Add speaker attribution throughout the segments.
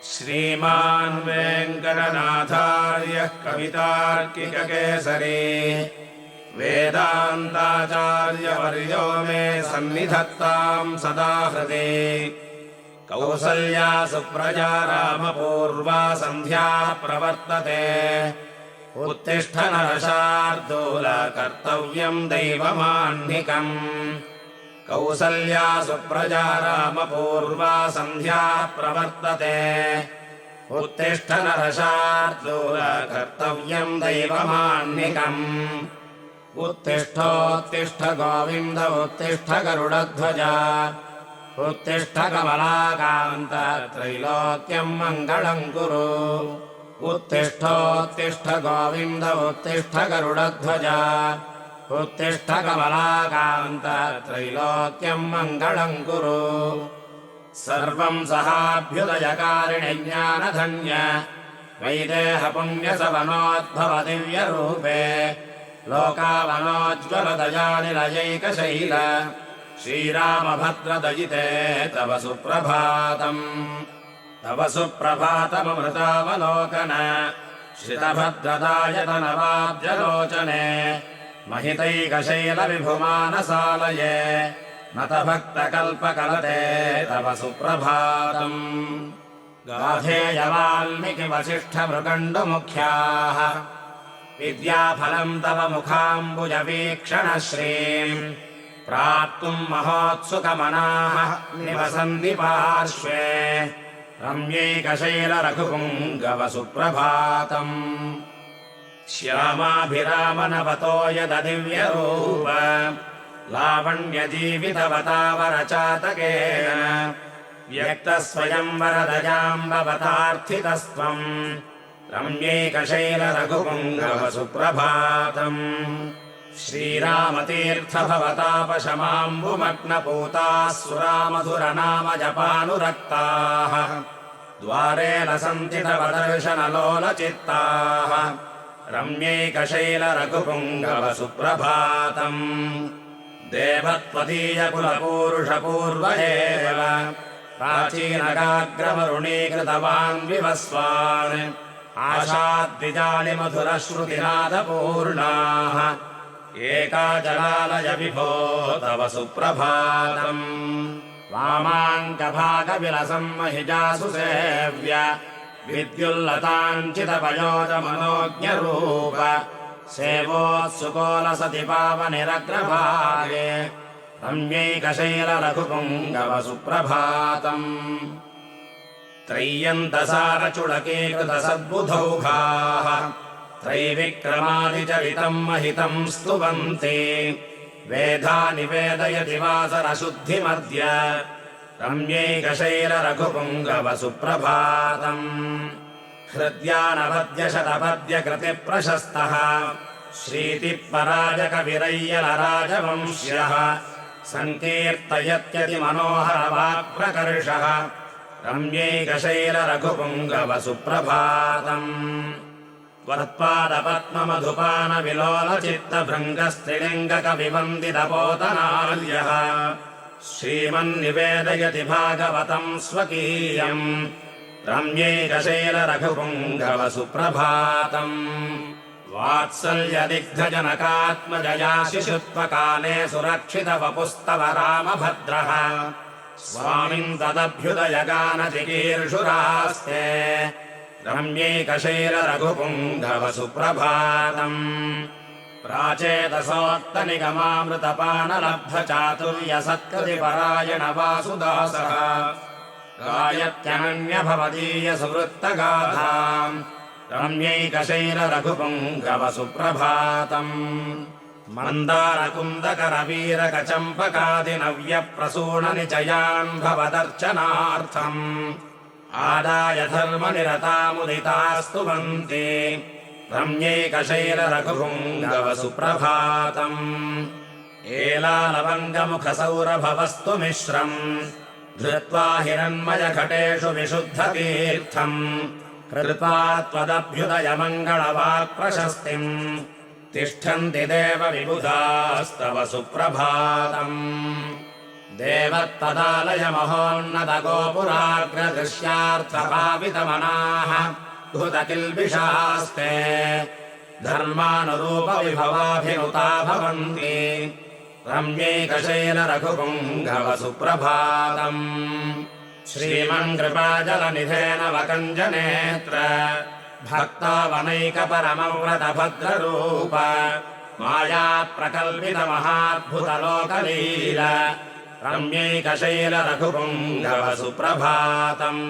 Speaker 1: श्रीमान् वेङ्कटनाथार्यः कवितार्किककेसरी वेदान्ताचार्यवर्यो मे सन्निधत्तां सदा हृदि। कौसल्या सुप्रजा रामपूर्वा सन्ध्या प्रवर्तते उत्तिष्ठ नरशार्दूल कर्तव्यं दैवमाह्निकम्। कौसल्या सुप्रजा रामपूर्वा सन्ध्या प्रवर्तते उत्तिष्ठ नरशार्दूल कर्तव्यं दैवमाह्निकम्। उत्तिष्ठोत्तिष्ठ गोविन्द उत्तिष्ठ गरुडध्वज उत्तिष्ठ कमलाकान्त त्रैलोक्यं मङ्गलं कुरु। उत्तिष्ठोत्तिष्ठ गोविन्द उत्तिष्ठ गरुडध्वज उत्तिष्ठ कमलाकान्त त्रैलोक्यं मङ्गलं कुरु। सर्वं सहाभ्युदयकारिणि ज्ञानधन्य वैदेह पुण्यसवनोद्भव दिव्यरूपे लोकावनोज्ज्वलदयानिलयैकशैल श्रीरामभद्रदयिते तव सुप्रभातम्। तव सुप्रभातममृतावलोकन श्रितभद्रदायतनवाब्जलोचने महितैकशैलविभुमानसालये नतभक्तकल्पकलते तव सुप्रभातम्। गाधेयवाल्मीकिवसिष्ठमृकण्डुमुख्याः विद्याफलं तव मुखाम्बुजवीक्षणश्रीम् प्राप्तुं महोत्सुकमनाः निवसन्ति पार्श्वे रम्यैकशैलरघुपुङ्गव सुप्रभातम्। श्यामाभिरामनवतो यददिव्यरूप लावण्यजीवितवतावरचातकेन व्यक्तस्वयंवरदयाम्बवतार्थितस्त्वम् रम्यैकशैलरघुपुङ्गव सुप्रभातम्। श्रीरामतीर्थभवतापशमाम्बुमग्नपूताः सुरामधुरनामजपानुरक्ताः द्वारे लसन्ति तव दर्शनलोलचित्ताः रम्यैकशैलरघुपुङ्गव सुप्रभातम्। देवत्वदीयकुलपूरुषपूर्व एव प्राचीनगाग्रमरुणीकृतवान् विवस्वान् आशाद्विजालिमधुरश्रुतिनादपूर्णाः एका जलालय विभो तव सुप्रभातम्। वामाङ्कभागविलसं महिजासु सेव्य विद्युल्लताञ्चितपयोजमनोज्ञरूप सेवोत्सुकोलसति पावनिरग्रभागे रम्यैकशैलरघुपुङ्गव सुप्रभातम्। त्रय्यन्तसारचुडकीकृतसद्बुधौघाः त्रैविक्रमादिचरितं महितं स्तुवन्ति वेदानि वेदयति वासरशुद्धिमद्य रम्यैकशैलरघुपुङ्गव सुप्रभातम्। हृद्यानपद्यशतपद्यकृतिप्रशस्तः श्रीतिपराजकविरय्यलराजवंश्यः सङ्कीर्तयत्यतिमनोहरवाक्प्रकर्षः रम्यैकशैलरघुपुङ्गव सुप्रभातम्। त्वत्पादपद्ममधुपानविलोलचित्तभृङ्गस्त्रिलिङ्गकविवन्दितपोतनार्यः श्रीमन्निवेदयति भागवतं स्वकीयम् रम्यैकशैलरघुपुङ्गव सुप्रभातम्। वात्सल्यदिग्धजनकात्मजया शिशुत्वकाले सुरक्षितवपुस्तव रामभद्रः स्वामिन् तदभ्युदयगानचिकीर्षुरास्ते रम्यैकशैलरघुपुङ्गव सुप्रभातम्। प्राचेतसोक्तनिगमामृतपानलब्धचातुर्यसत्कृतिपरायण वासुदासः गायत्यनन्यभवदीयसुवृत्तगाथाम् रम्यैकशैलरघुपुङ्गव सुप्रभातम्। मन्दारकुन्दकरवीरकचम्पकादिनव्यप्रसूननिचयान् भवदर्चनार्थम् आदाय धर्मनिरतामुदितास्तुवन्ति रम्यैकशैलरघुपुङ्गव सुप्रभातम्। एलालवङ्गमुखसौरभवस्तु मिश्रम् धृत्वा हिरण्मयघटेषु विशुद्धतीर्थम् कृत्वा त्वदभ्युदयमङ्गलवाक्प्रशस्तिम् तिष्ठन्ति देव विबुधास्तव सुप्रभातम्। देवत्तदालयमहोन्नतगोपुराग्रदृश्यार्थभावितमनाः धुतकिल्बिषास्ते धर्मानुरूपविभवाभिनुता भवन्ति रम्यैकशैलरघुपुङ्गवसुप्रभातम् श्रीमन्कृपाजलनिधेन वकञ्जनेत्र भक्तावनैकपरमव्रतभद्ररूप मायाप्रकल्पितमहाद्भुतलोकलील रम्यैकशैलरघुपुङ्गवसुप्रभातम्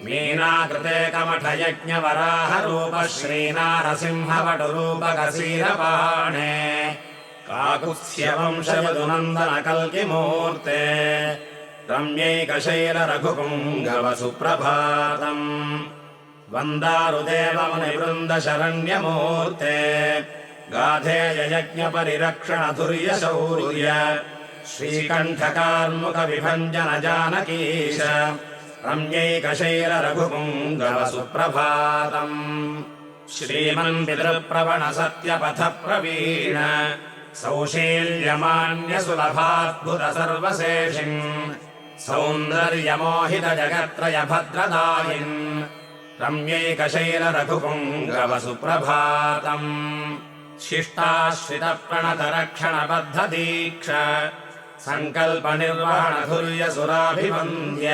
Speaker 1: मीनाकृते कमठयज्ञवराहरूप श्रीनारसिंहवटुरूपकशीरपाणे काकुत्स्यवंशयदुनन्दनकल्किमूर्ते रम्यैकशैलरघुपुङ्गवसुप्रभातम् वन्दारुदेवमुनिवृन्दशरण्यमूर्ते गाधेययज्ञपरिरक्षणधुर्यशौर्य श्रीकण्ठकार्मुकविभञ्जनजानकीश रम्यैकशैलरघुपुङ्गवसुप्रभातम् श्रीमन्पितृप्रवणसत्यपथप्रवीण सौशील्यमान्यसुलभाद्भुतसर्वशेषिन् सौन्दर्यमोहितजगत्त्रयभद्रदायिन् रम्यैकशैलरघुपुङ्गवसुप्रभातम् शिष्टाश्रितप्रणतरक्षणबद्धदीक्ष सङ्कल्पनिर्वहणधुर्यसुराभिवन्द्य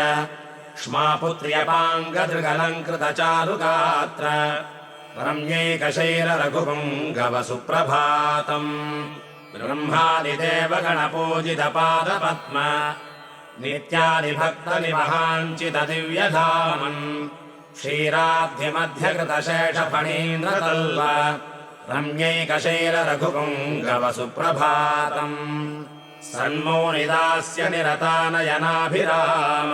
Speaker 1: क्ष्मापुत्र्यपाङ्गदृगलङ्कृतचारुगात्र रम्यैकशैलरघुपुङ्गवसुप्रभातम् ब्रह्मादिदेवगणपूजितपादपद्म नित्यादिभक्तनिवहाञ्चितदिव्यधामन् क्षीराब्धिमध्यकृतशेषफणीन्द्रतल्व रम्यैकशैलरघुपुङ्गवसुप्रभातम् सन्मोनिदास्य निरतानयनाभिराम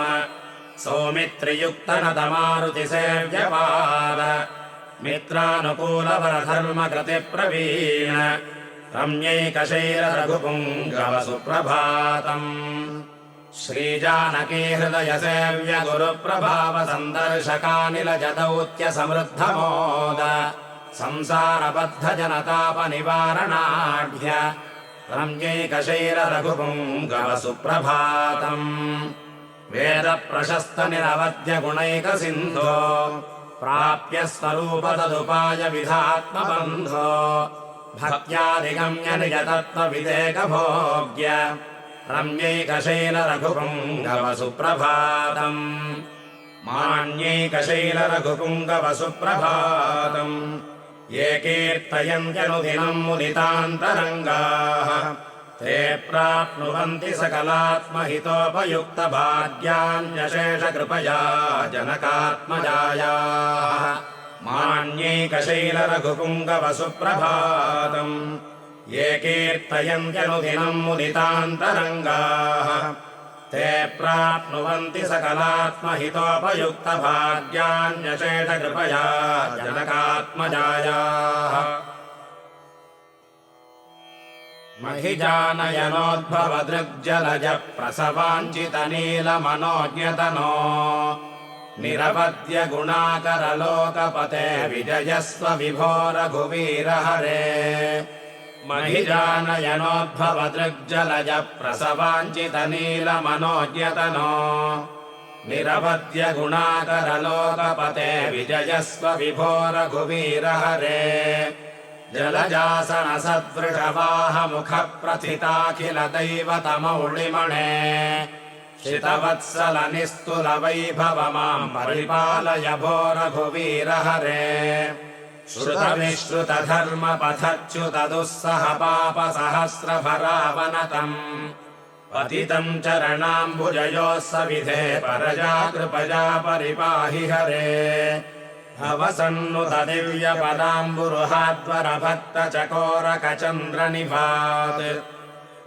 Speaker 1: सौमित्रियुक्तनतमारुतिसेव्यपाद मित्रानुकूलवरधर्मकृतिप्रवीण रम्यैकशैलरघुपुङ्गवसुप्रभातम् श्रीजानकी हृदयसेव्य गुरुप्रभावसन्दर्शकानिलजदौत्यसमृद्धमोद संसारबद्धजनतापनिवारणाढ्य रम्यैकशैलरघुपुङ्गवसुप्रभातम् वेदप्रशस्तनिरवध्यगुणैकसिन्धो प्राप्य स्वरूपतदुपाय विधात्मबन्धो भक्त्यादिगम्य निजतत्त्वविदेकभोग्य रम्यैकशैलरघुपुङ्गवसुप्रभातम् मान्यैकशैलरघुपुङ्गवसुप्रभातम् ये कीर्तयन्त्यनुदिनम् मुदितान्तरङ्गाः ते प्राप्नुवन्ति सकलात्महितोपयुक्तभाग्यान्यशेषकृपया जनकात्मजायाः मान्यैकशैलरघुपुङ्गवसुप्रभातम् ये कीर्तयन्त्यनुदिनम् मुदितान्तरङ्गाः ते प्राप्नुवन्ति सकलात्महितोपयुक्तभाग्यान्यशेषकृपया जनकात्मजायाः महिजानयनोद्भवदृग्जलजप्रसवाञ्चितनीलमनोज्ञतनो निरवध्यगुणाकरलोकपते विजयस्व विभो रघुवीरहरे महिजानयनोद्भवदृग्जलजप्रसवाञ्चितनीलमनोज्ञतनो निरवध्यगुणाकरलोकपते विजयस्व विभो रघुवीरहरे जलजासनसदृशवाहमुखप्रथिताखिलदैवतमौळिमणे श्रितवत्सलनिस्तुलवैभव माम् परिपालय भो रघुवीरहरे श्रुतविश्रुतधर्मपथच्युतदुःसह पापसहस्रभरावनतम् पतितम् चरणाम्बुजयोः सविधे परजा कृपया परिपाहि हरे भवसन्नुतदिव्यपदाम्बुरुहाद्वरभक्तचकोरकचन्द्रनिभात्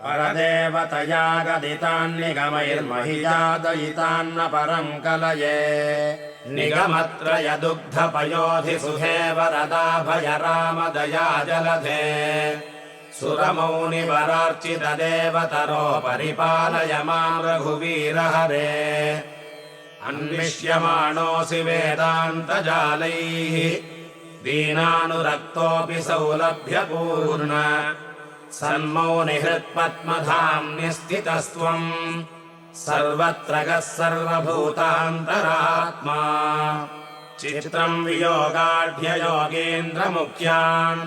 Speaker 1: परदेवतया गदितान्निगमैर्महिजादयितान्न परम् कलये निगमत्रयदुग्धपयोधिसुधे वरदाभय रामदया जलधे सुरमौनिवरार्चितदेवतरो परिपालय माम् रघुवीरहरे अन्विष्यमाणोऽसि वेदान्तजालैः दीनानुरक्तोऽपि सौलभ्यपूर्ण सन्मौनिहृत्पद्मधाम्निस्थितस्त्वम् सर्वत्र गः सर्वभूतान्तरात्मा चित्रम् वियोगाढ्ययोगेन्द्रमुख्यान्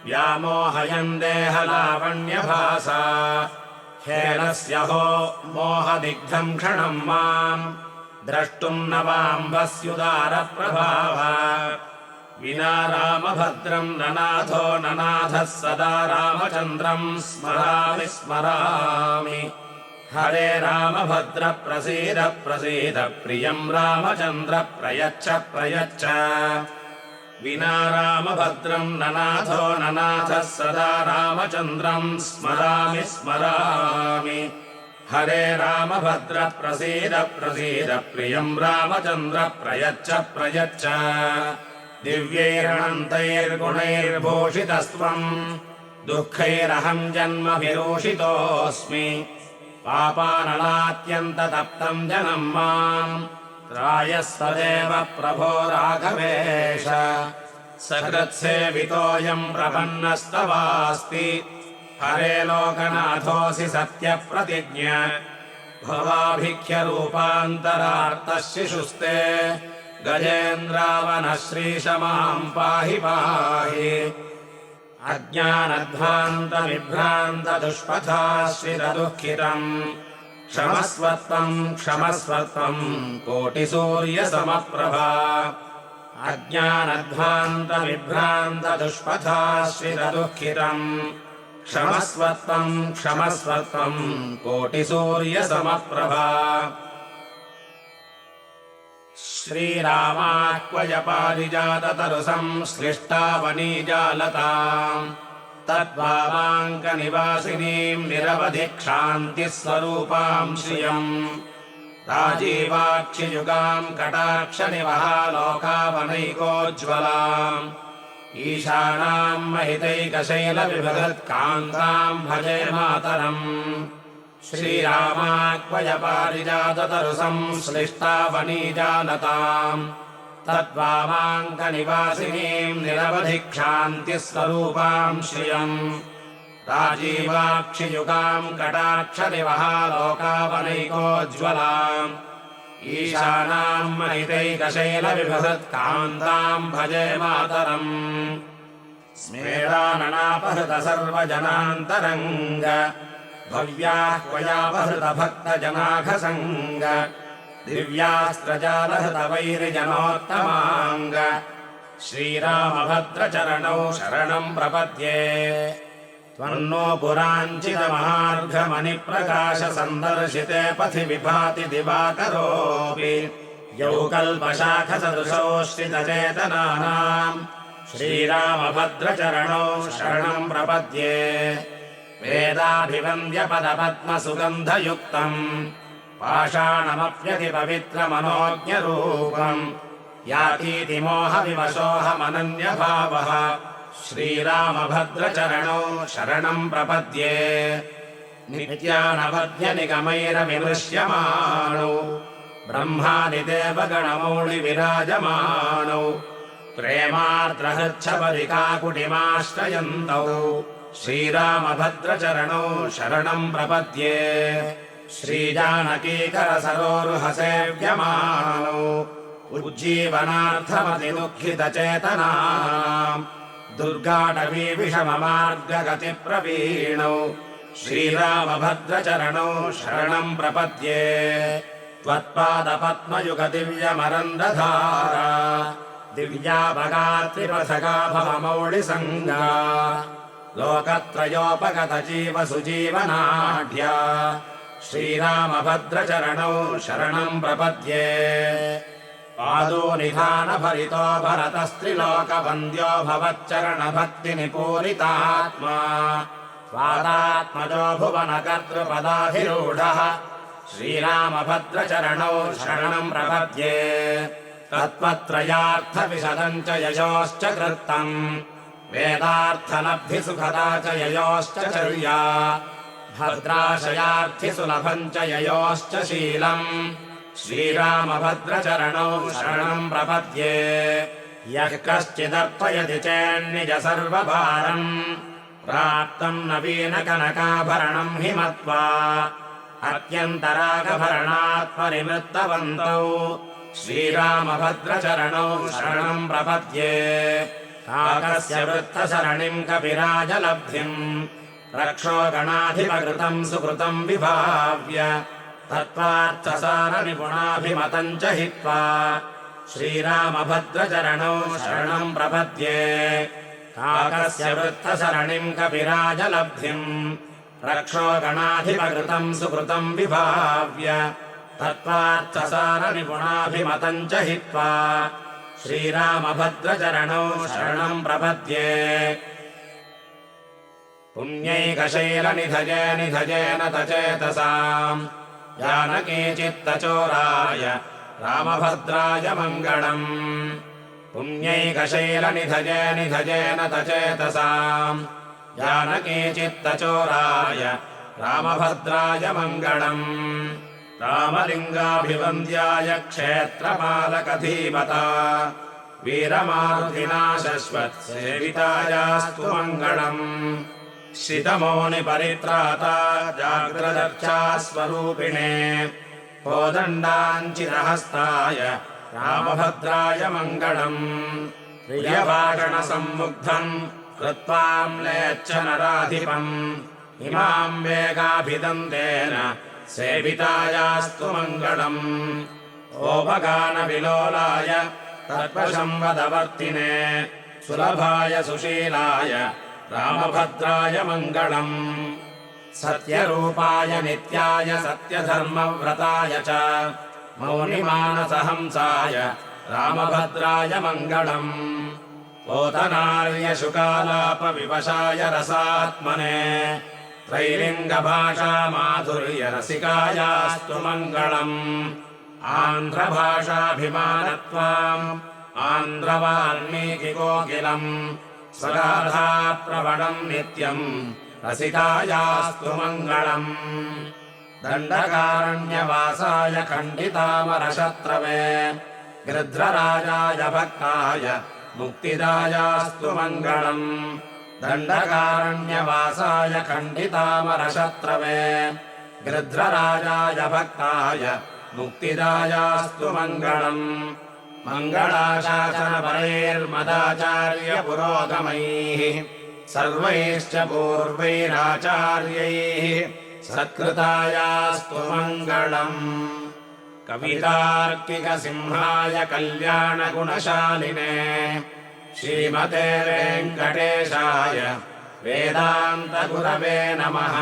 Speaker 1: व्यामोहयन् देहलावण्यभासा हेनस्य हो मोहदिग्धम् क्षणम् माम् द्रष्टुम् न वाम्भस्युदारप्रभाव विना रामभद्रम् ननाथो ननाथः सदा रामचन्द्रम् स्मरामि स्मरामि हरे रामभद्र प्रसीद प्रसीद प्रियम् रामचन्द्र प्रयच्छ प्रयच्छ विना रामभद्रम् ननाथो ननाथः सदा रामचन्द्रम् स्मरामि स्मरामि हरे रामभद्र प्रसीद प्रसीद प्रियम् रामचन्द्र प्रयच्छ प्रयच्छ दिव्यैरनन्तैर्गुणैर्भूषितस्त्वम् दुःखैरहम् जन्मभिरूषितोऽस्मि पापानलात्यन्ततप्तम् जनम् माम् त्रायस्तदेव प्रभो राघवेश सकृत्सेवितोऽयम् प्रपन्नस्तवास्ति हरे लोकनाथोऽसि सत्यप्रतिज्ञ भवाभिख्यरूपान्तरार्तः शिशुस्ते गजेन्द्रावनः श्रीश माम् पाहि पाहि अज्ञानध्वान्तविभ्रान्तदुष्पथाश्रितदुःखितम् क्षमस्वत्वम् क्षमस्वत्वम् कोटिसूर्यसमप्रभा अज्ञानध्वान्तविभ्रान्तदुष्पथाश्रितदुःखितम् क्षमस्वत्वम् क्षमस्वत्वम् कोटिसूर्यसमप्रभा श्रीरामाह्वय पारिजाततरुसंश्लिष्टावनीजालताम् तद्भावाङ्कनिवासिनीम् निरवधिक्षान्तिः स्वरूपाम् श्रियम् राजीवाक्षियुगाम् कटाक्षनिवहालोकावनैकोज्ज्वलाम् ईशानाम् महितैकशैलविभगत्कान्ताम् भजे मातरम् श्रीरामाह्वय पारिजाततरुसंश्लिष्टावनीजालताम् तद्वामाङ्कनिवासिनीम् निरवधिक्षान्तिः स्वरूपाम् श्रियम् राजीवाक्षियुगाम् कटाक्षनिवहालोकावनैकोज्ज्वलाम् ईशानाम् महितैकशैलविभृत्कान्ताम् भजे मातरम् स्मेराननापहृत सर्वजनान्तरङ्ग भव्याह्वयापहृतभक्तजनाघसङ्ग दिव्यास्त्रजालहृतवैरिजनोत्तमाङ्ग श्रीरामभद्रचरणौ शरणम् प्रपद्ये त्वन्नो पुराञ्चितमहार्घमणिप्रकाशसन्दर्शिते पथि विभाति दिवाकरोऽपि यौ कल्पशाखसदृशोऽश्रितचेतनानाम् श्रीरामभद्रचरणौ शरणम् प्रपद्ये वेदाभिवन्द्यपदपद्मसुगन्धयुक्तम् पाषाणमप्यतिपवित्रमनोज्ञरूपम् यातीति मोहविवशोऽहमनन्यभावः श्रीरामभद्रचरणौ शरणम् प्रपद्ये नित्यानवध्यनिगमैरविमृश्यमाणौ ब्रह्मादिदेवगणमौलिविराजमाणौ प्रेमार्द्रहृच्छपदिकाकुटिमाश्रयन्तौ श्रीरामभद्रचरणौ शरणम् प्रपद्ये श्रीजानकीकरसरोरुहसेव्यमाणौ उज्जीवनार्थमतिदुःखितचेतनाम् दुर्गाटवी विषममार्गगतिप्रवीणौ श्रीरामभद्रचरणौ शरणम् प्रपद्ये त्वत्पादपद्मयुगदिव्यमरन्दधारा दिव्याभगात्रिपथगा भवमौलिसङ्गा लोकत्रयोपगतजीवसुजीवनाढ्या श्रीरामभद्रचरणौ शरणम् प्रपद्ये पादोनिधानभरितो भरतस्त्रिलोकवन्द्यो भवच्चरणभक्तिनिपूरितात्मा स्वादात्मजो भुवनकर्तृपदाधिरूढः श्रीरामभद्रचरणौ शरणम् प्रपद्ये तत्त्वत्रयार्थविशदम् च यशोश्च कृत्तम् वेदार्थलब्धिसुखदा च ययोश्च चर्या भद्राशयार्थिसुलभम् च ययोश्च शीलम् श्रीरामभद्रचरणौ शरणम् प्रपद्ये यः कश्चिदर्पयति चेन्निज सर्वभारम् प्राप्तम् नवीनकनकाभरणम् हि मत्वा अत्यन्तरागभरणात्मनिवृत्तवन्तौ श्रीरामभद्रचरणौ शरणम् प्रपद्ये काकस्य वृत्तसरणिम् कपिराजलब्धिम् रक्षो गणाधिपकृतम् सुकृतम् विभाव्य तत्त्वार्थसारनिपुणाभिमतम् च हित्वा श्रीरामभद्रचरणौ शरणम् प्रपद्ये काकस्य वृत्तसरणिम् कपिराजलब्धिम् रक्षो गणाधिपकृतम् सुकृतम् विभाव्य तत्त्वार्थसारनिपुणाभिमतम् च हित्वा श्रीरामभद्रचरणौ शरणम् प्रपद्ये पुण्यैकशैलनिधजेन तचेतसाम् जानकीचित्तचोराय रामभद्राय मङ्गलम् पुण्यैकशैलनिधजेन तचेतसाम् जानकीचित्तचोराय रामभद्राय मङ्गलम् रामलिङ्गाभिवन्द्याय क्षेत्रपालकधीमता वीरमारुतिना शश्वत्सेवितायास्तु मङ्गलम् श्रितमौनिपरित्राता जाग्रदर्चास्वरूपिणे कोदण्डाञ्चिरहस्ताय रामभद्राय मङ्गलम् प्रियभाषणसम्मुग्धम् कृत्वाम्लेच्छनराधिपम् इमाम् वेगाभिदन्तेन सेवितायास्तु मङ्गलम् ओपगानविलोलाय तत्त्वसंवदवर्तिने सुलभाय सुशीलाय रामभद्राय मङ्गलम् सत्यरूपाय नित्याय सत्यधर्मव्रताय च मौनिमानसहंसाय रामभद्राय मङ्गलम् पोतनार्यशुकालापविवशाय रसात्मने त्रैलिङ्गभाषामाधुर्यरसिकायास्तु मङ्गलम् आन्ध्रभाषाभिमानत्वाम् आन्ध्रवाल्मीकिकोकिलम् स्वगाधाप्रवणम् नित्यम् रसिकायास्तु मङ्गलम् दण्डकारण्यवासाय खण्डितामरशत्रवे गृध्रराजाय भक्ताय मुक्तिदायास्तु मङ्गलम् दण्डकारण्यवासाय खण्डितामरशत्रवे गृध्रराजाय भक्ताय मुक्तिदायास्तु मङ्गलम् मङ्गलाशासनपरैर्मदाचार्यपुरोगमैः सर्वैश्च पूर्वैराचार्यैः सत्कृतायास्तु मङ्गलम् कवितार्किकसिंहाय कल्याणगुणशालिने श्रीमते वेङ्कटेशाय वेदान्तगुरवे नमः।